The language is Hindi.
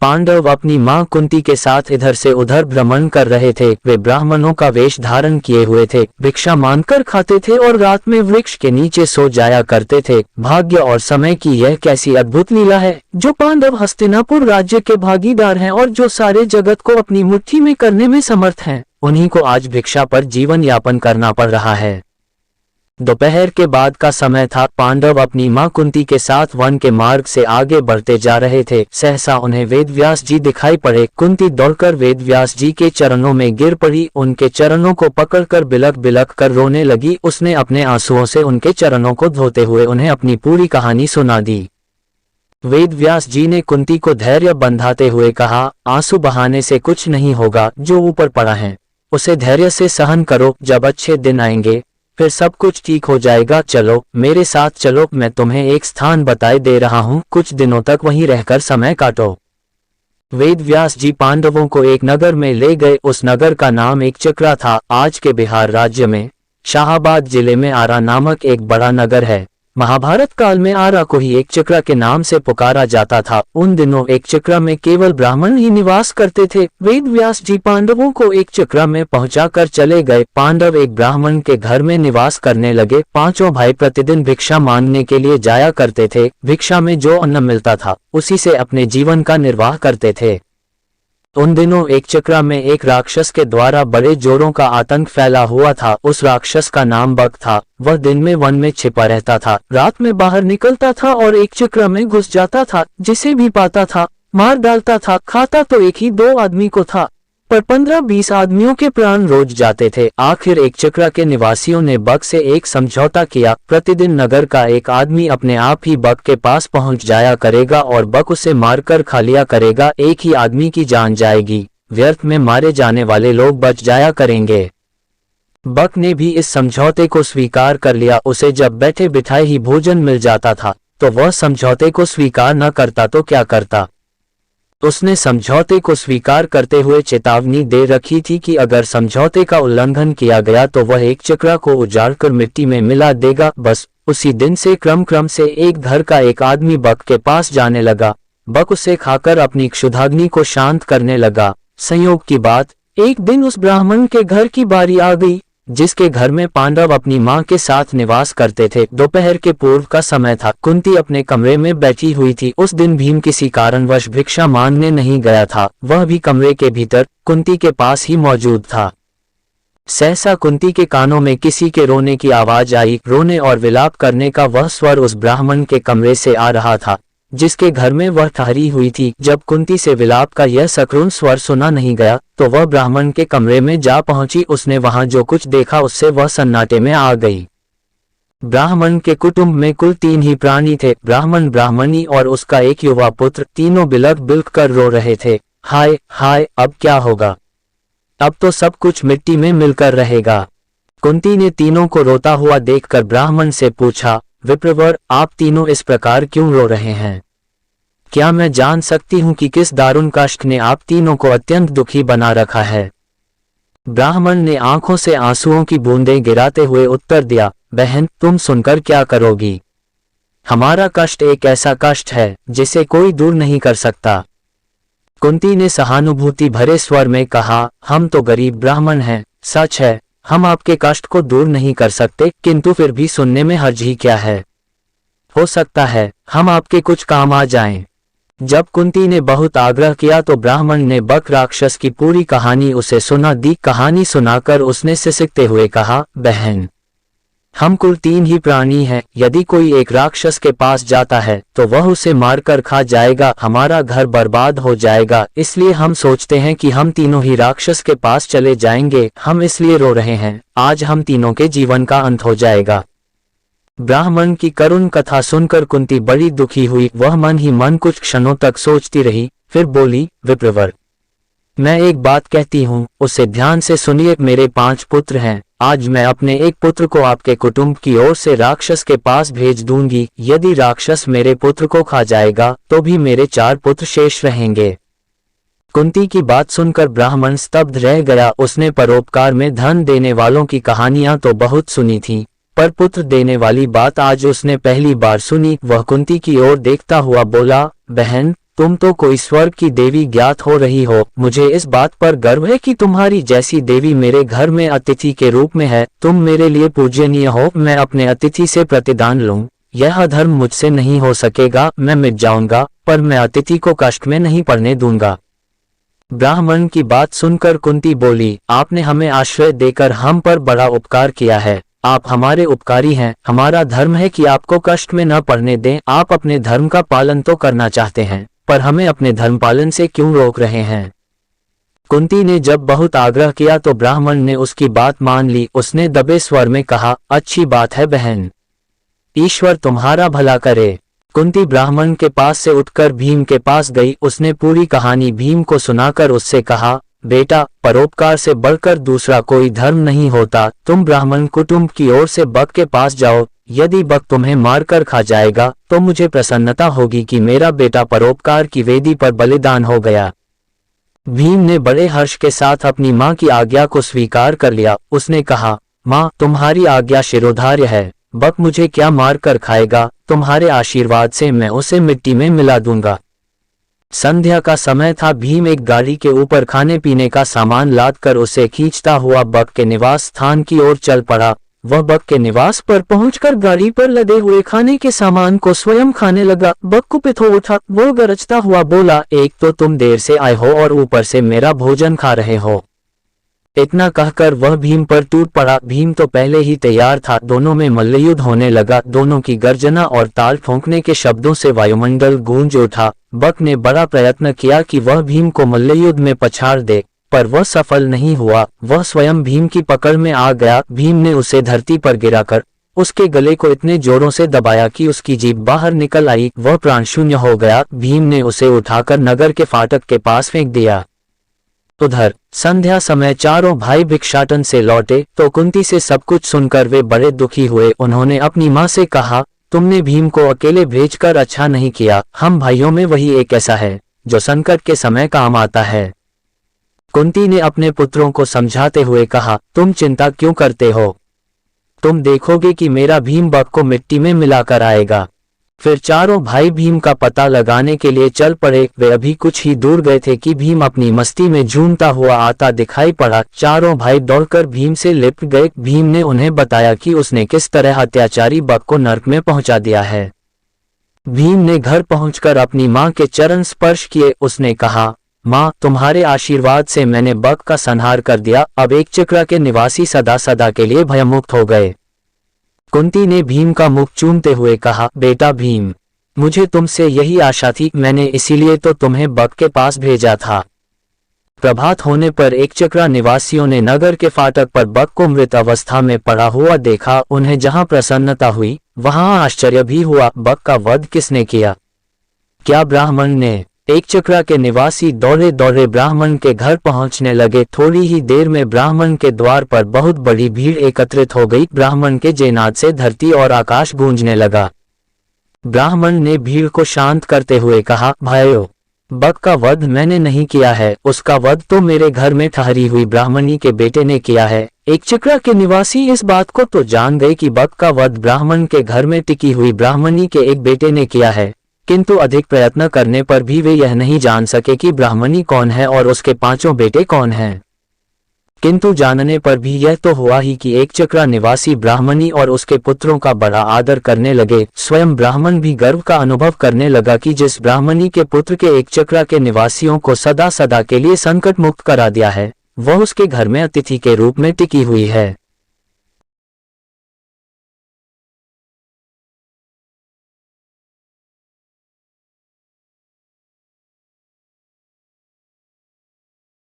पांडव अपनी मां कुंती के साथ इधर से उधर भ्रमण कर रहे थे। वे ब्राह्मणों का वेश धारण किए हुए थे, भिक्षा मांगकर खाते थे और रात में वृक्ष के नीचे सो जाया करते थे। भाग्य और समय की यह कैसी अद्भुत लीला है, जो पांडव हस्तिनापुर राज्य के भागीदार हैं और जो सारे जगत को अपनी मुट्ठी में करने में समर्थ हैं, उन्हीं को आज भिक्षा पर जीवन यापन करना पड़ रहा है। दोपहर के बाद का समय था। पांडव अपनी मां कुंती के साथ वन के मार्ग से आगे बढ़ते जा रहे थे। सहसा उन्हें वेदव्यास जी दिखाई पड़े। कुंती दौड़कर वेदव्यास जी के चरणों में गिर पड़ी, उनके चरणों को पकड़कर बिलख बिलख कर रोने लगी। उसने अपने आंसुओं से उनके चरणों को धोते हुए उन्हें अपनी पूरी कहानी सुना दी। वेदव्यास जी ने कुंती को धैर्य बंधाते हुए कहा, आंसू बहाने से कुछ नहीं होगा। जो ऊपर पड़ा है उसे धैर्य से सहन करो, जब अच्छे दिन आएंगे फिर सब कुछ ठीक हो जाएगा। चलो मेरे साथ चलो, मैं तुम्हें एक स्थान बताए दे रहा हूँ, कुछ दिनों तक वहीं रहकर समय काटो। वेदव्यास जी पांडवों को एक नगर में ले गए। उस नगर का नाम एकचक्रा था। आज के बिहार राज्य में शाहाबाद जिले में आरा नामक एक बड़ा नगर है। महाभारत काल में आरा को ही एकचक्रा के नाम से पुकारा जाता था। उन दिनों एकचक्रा में केवल ब्राह्मण ही निवास करते थे। वेदव्यास जी पांडवों को एकचक्रा में पहुंचाकर चले गए। पांडव एक ब्राह्मण के घर में निवास करने लगे। पांचों भाई प्रतिदिन भिक्षा मांगने के लिए जाया करते थे। भिक्षा में जो अन्न मिलता था उसी से अपने जीवन का निर्वाह करते थे। उन दिनों एकचक्रा में एक राक्षस के द्वारा बड़े जोरों का आतंक फैला हुआ था। उस राक्षस का नाम बक था। वह दिन में वन में छिपा रहता था, रात में बाहर निकलता था और एकचक्रा में घुस जाता था। जिसे भी पाता था मार डालता था। खाता तो एक ही दो आदमी को था, पर 15-20 आदमियों के प्राण रोज जाते थे। आखिर एकचक्रा के निवासियों ने बक से एक समझौता किया। प्रतिदिन नगर का एक आदमी अपने आप ही बक के पास पहुंच जाया करेगा और बक उसे मारकर खा लिया करेगा। एक ही आदमी की जान जाएगी, व्यर्थ में मारे जाने वाले लोग बच जाया करेंगे। बक ने भी इस समझौते को स्वीकार कर लिया। उसे जब बैठे बिठाए ही भोजन मिल जाता था तो वह समझौते को स्वीकार न करता तो क्या करता। उसने समझौते को स्वीकार करते हुए चेतावनी दे रखी थी कि अगर समझौते का उल्लंघन किया गया तो वह एकचक्रा को उजाड़कर मिट्टी में मिला देगा। बस उसी दिन से क्रम से एक घर का एक आदमी बक के पास जाने लगा। बक उसे खाकर अपनी क्षुधाग्नि को शांत करने लगा। संयोग की बात, एक दिन उस ब्राह्मण के घर की बारी आ गई जिसके घर में पांडव अपनी मां के साथ निवास करते थे। दोपहर के पूर्व का समय था। कुंती अपने कमरे में बैठी हुई थी। उस दिन भीम किसी कारणवश भिक्षा मांगने नहीं गया था। वह भी कमरे के भीतर कुंती के पास ही मौजूद था। सहसा कुंती के कानों में किसी के रोने की आवाज आई। रोने और विलाप करने का वह स्वर उस ब्राह्मण के कमरे से आ रहा था जिसके घर में वह ठहरी हुई थी। जब कुंती से विलाप का यह सकरुण स्वर सुना नहीं गया तो वह ब्राह्मण के कमरे में जा पहुंची। उसने वहां जो कुछ देखा उससे वह सन्नाटे में आ गई। ब्राह्मण के कुटुंब में कुल 3 ही प्राणी थे, ब्राह्मण, ब्राह्मणी और उसका एक युवा पुत्र। तीनों बिलख बिलख कर रो रहे थे। हाय हाय, अब क्या होगा, अब तो सब कुछ मिट्टी में मिलकर रहेगा। कुंती ने तीनों को रोता हुआ देखकर ब्राह्मण से पूछा, विप्रवर, आप तीनों इस प्रकार क्यों रो रहे हैं? क्या मैं जान सकती हूं कि किस दारुण कष्ट ने आप तीनों को अत्यंत दुखी बना रखा है? ब्राह्मण ने आंखों से आंसुओं की बूंदें गिराते हुए उत्तर दिया, बहन, तुम सुनकर क्या करोगी? हमारा कष्ट एक ऐसा कष्ट है जिसे कोई दूर नहीं कर सकता। कुंती ने सहानुभूति भरे स्वर में कहा, हम तो गरीब ब्राह्मण हैं, सच है हम आपके कष्ट को दूर नहीं कर सकते, किंतु फिर भी सुनने में हर्ज ही क्या है। हो सकता है हम आपके कुछ काम आ जाएं। जब कुंती ने बहुत आग्रह किया तो ब्राह्मण ने बक राक्षस की पूरी कहानी उसे सुना दी। कहानी सुनाकर उसने सिसकते हुए कहा, बहन, हम कुल 3 ही प्राणी हैं। यदि कोई एक राक्षस के पास जाता है तो वह उसे मारकर खा जाएगा, हमारा घर बर्बाद हो जाएगा। इसलिए हम सोचते हैं कि हम तीनों ही राक्षस के पास चले जाएंगे। हम इसलिए रो रहे हैं, आज हम तीनों के जीवन का अंत हो जाएगा। ब्राह्मण की करुण कथा सुनकर कुंती बड़ी दुखी हुई। वह मन ही मन कुछ क्षणों तक सोचती रही, फिर बोली, विप्रवर, मैं एक बात कहती हूँ, उसे ध्यान से सुनिए। मेरे 5 पुत्र हैं। आज मैं अपने एक पुत्र को आपके कुटुंब की ओर से राक्षस के पास भेज दूंगी। यदि राक्षस मेरे पुत्र को खा जाएगा तो भी मेरे 4 पुत्र शेष रहेंगे। कुंती की बात सुनकर ब्राह्मण स्तब्ध रह गया। उसने परोपकार में धन देने वालों की कहानियां तो बहुत सुनी थी, पर पुत्र देने वाली बात आज उसने पहली बार सुनी। वह कुंती की ओर देखता हुआ बोला, बहन, तुम तो कोई स्वर्ग की देवी ज्ञात हो रही हो। मुझे इस बात पर गर्व है कि तुम्हारी जैसी देवी मेरे घर में अतिथि के रूप में है। तुम मेरे लिए पूजनीय हो। मैं अपने अतिथि से प्रतिदान लूं। यह अधर्म मुझसे नहीं हो सकेगा। मैं मिट जाऊंगा, पर मैं अतिथि को कष्ट में नहीं पड़ने दूंगा। ब्राह्मण की बात सुनकर कुंती बोली, आपने हमें आश्रय देकर हम पर बड़ा उपकार किया है। आप हमारे उपकारी हैं। हमारा धर्म है कि आपको कष्ट में न पड़ने दें। आप अपने धर्म का पालन तो करना चाहते हैं, पर हमें अपने धर्म पालन से क्यों रोक रहे हैं? कुंती ने जब बहुत आग्रह किया तो ब्राह्मण ने उसकी बात मान ली। उसने दबे स्वर में कहा, अच्छी बात है बहन, ईश्वर तुम्हारा भला करे। कुंती ब्राह्मण के पास से उठकर भीम के पास गई। उसने पूरी कहानी भीम को सुनाकर उससे कहा, बेटा, परोपकार से बढ़कर दूसरा कोई धर्म नहीं होता। तुम ब्राह्मण कुटुंब की ओर से बक के पास जाओ। यदि बक तुम्हें मारकर खा जाएगा तो मुझे प्रसन्नता होगी कि मेरा बेटा परोपकार की वेदी पर बलिदान हो गया। भीम ने बड़े हर्ष के साथ अपनी माँ की आज्ञा को स्वीकार कर लिया। उसने कहा, माँ, तुम्हारी आज्ञा शिरोधार्य है। बक मुझे क्या मार कर खाएगा? तुम्हारे आशीर्वाद से मैं उसे मिट्टी में मिला दूंगा। संध्या का समय था। भीम एक गाड़ी के ऊपर खाने पीने का सामान लादकर उसे खींचता हुआ बक के निवास स्थान की ओर चल पड़ा। वह बक के निवास पर पहुंचकर गाड़ी पर लदे हुए खाने के सामान को स्वयं खाने लगा। बक कुपित हो उठा। वो गरजता हुआ बोला, एक तो तुम देर से आए हो और ऊपर से मेरा भोजन खा रहे हो। इतना कहकर वह भीम पर टूट पड़ा। भीम तो पहले ही तैयार था। दोनों में मल्लयुद्ध होने लगा। दोनों की गर्जना और ताल ठोंकने के शब्दों से वायुमंडल गूंज उठा। बक ने बड़ा प्रयत्न किया कि वह भीम को मल्लयुद्ध में पछाड़ दे, पर वह सफल नहीं हुआ। वह स्वयं भीम की पकड़ में आ गया। भीम ने उसे धरती पर गिराकर उसके गले को इतने जोरों से दबाया कि उसकी जीभ बाहर निकल आई। वह प्राण शून्य हो गया। भीम ने उसे उठाकर नगर के फाटक के पास फेंक दिया। उधर संध्या समय चारों भाई भिक्षाटन से लौटे तो कुंती से सब कुछ सुनकर वे बड़े दुखी हुए। उन्होंने अपनी माँ से कहा, तुमने भीम को अकेले भेजकर अच्छा नहीं किया। हम भाइयों में वही एक ऐसा है जो संकट के समय काम आता है। कुंती ने अपने पुत्रों को समझाते हुए कहा, तुम चिंता क्यों करते हो? तुम देखोगे कि मेरा भीम बक को मिट्टी में मिलाकर आएगा। फिर चारों भाई भीम का पता लगाने के लिए चल पड़े। वे अभी कुछ ही दूर गए थे कि भीम अपनी मस्ती में झूमता हुआ आता दिखाई पड़ा। चारों भाई दौड़कर भीम से लिपट गए। भीम ने उन्हें बताया कि उसने किस तरह अत्याचारी बक को नरक में पहुंचा दिया है। भीम ने घर पहुंचकर अपनी मां के चरण स्पर्श किए। उसने कहा, मां, तुम्हारे आशीर्वाद से मैंने बक का संहार कर दिया। अब एक चक्र के निवासी सदा सदा के लिए भयमुक्त हो गए। कुंती ने भीम का मुख चूमते हुए कहा, बेटा भीम, मुझे तुमसे यही आशा थी। मैंने इसीलिए तो तुम्हें बक के पास भेजा था। प्रभात होने पर एक चक्रा निवासियों ने नगर के फाटक पर बक को मृत अवस्था में पड़ा हुआ देखा। उन्हें जहां प्रसन्नता हुई वहां आश्चर्य भी हुआ। बक का वध किसने किया? क्या ब्राह्मण ने? एक चक्रा के निवासी दौड़े दौड़े ब्राह्मण के घर पहुंचने लगे। थोड़ी ही देर में ब्राह्मण के द्वार पर बहुत बड़ी भीड़ एकत्रित हो गई। ब्राह्मण के जयनाद से धरती और आकाश गूंजने लगा। ब्राह्मण ने भीड़ को शांत करते हुए कहा, भाइयों, बक का वध मैंने नहीं किया है। उसका वध तो मेरे घर में ठहरी हुई ब्राह्मणी के बेटे ने किया है। एक चक्रा के निवासी इस बात को तो जान गए कि बक का वध ब्राह्मण के घर में टिकी हुई ब्राह्मणी के एक बेटे ने किया है, किंतु अधिक प्रयत्न करने पर भी वे यह नहीं जान सके कि ब्राह्मणी कौन है और उसके पांचों बेटे कौन हैं। किंतु जानने पर भी यह तो हुआ ही कि एक चक्रा निवासी ब्राह्मणी और उसके पुत्रों का बड़ा आदर करने लगे। स्वयं ब्राह्मण भी गर्व का अनुभव करने लगा कि जिस ब्राह्मणी के पुत्र के एक चक्रा के निवासियों को सदा सदा के लिए संकट मुक्त करा दिया है, वह उसके घर में अतिथि के रूप में टिकी हुई है।